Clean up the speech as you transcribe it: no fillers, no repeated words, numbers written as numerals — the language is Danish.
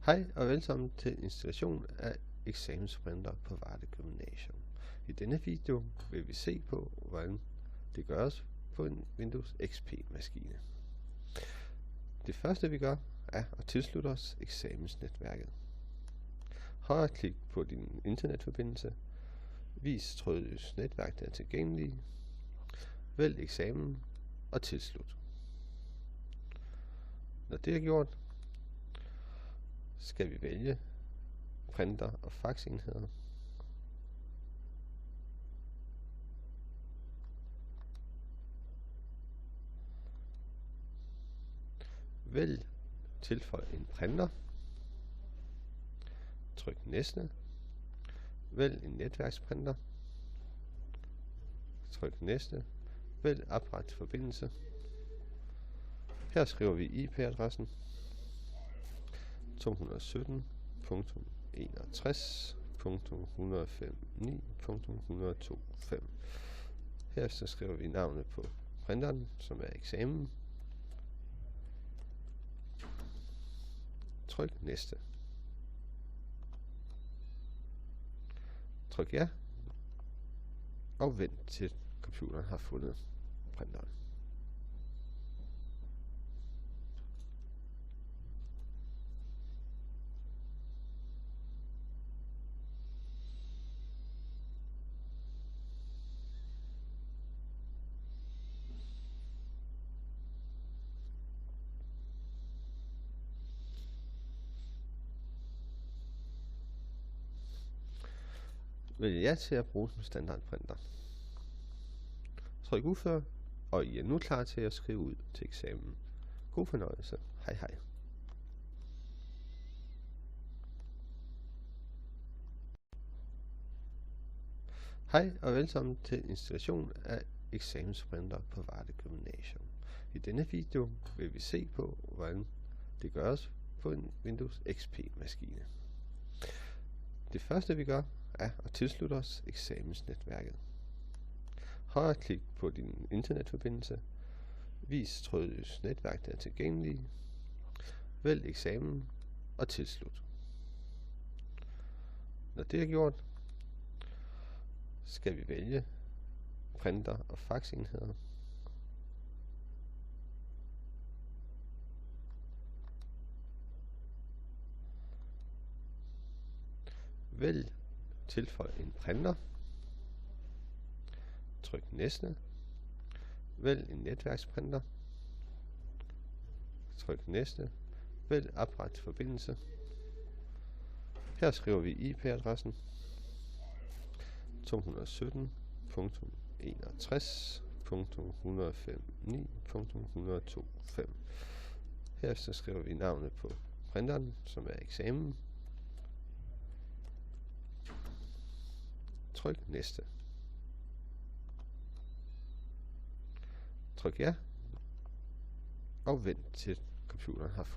Hej og velkommen til installation af eksamensprinter på Varde Gymnasium. I denne video vil vi se på, hvordan det gøres på en Windows XP-maskine. Det første vi gør, er at tilslutte os eksamensnetværket. Højreklik på din internetforbindelse. Vis trådløst netværk, der er tilgængelige. Vælg eksamen og tilslut. Når det er gjort, skal vi vælge printer og faxenheder. Vælg tilføj en printer. Tryk næste. Vælg en netværksprinter. Tryk næste. Vælg opret forbindelse. Her skriver vi IP-adressen 217.61.105.9.102.5. Herefter skriver vi navnet på printeren, som er eksamen. Tryk næste. Tryk ja. Og vent til computeren har fundet printeren. Vælg ja til at bruge som standardprinter. Tryk udfør, og I er nu klar til at skrive ud til eksamen. God fornøjelse. Hej hej. Hej og velkommen til installation af eksamensprinter på Varde Gymnasium. I denne video vil vi se på, hvordan det gøres på en Windows XP-maskine. Det første vi gør, er at tilslutte os eksamensnetværket. Højreklik på din internetforbindelse. Vis trådløst netværk, der er tilgængelige. Vælg eksamen og tilslut. Når det er gjort, skal vi vælge printer og faxenheder. Vælg tilføj en printer. Tryk næste. Vælg en netværksprinter. Tryk næste. Vælg opret forbindelse. Her skriver vi IP-adressen 217.61.105.9.102.5. Herefter skriver vi navnet på printeren, som er eksamen. Tryk næste. Tryk ja. Og vent til computeren har fundet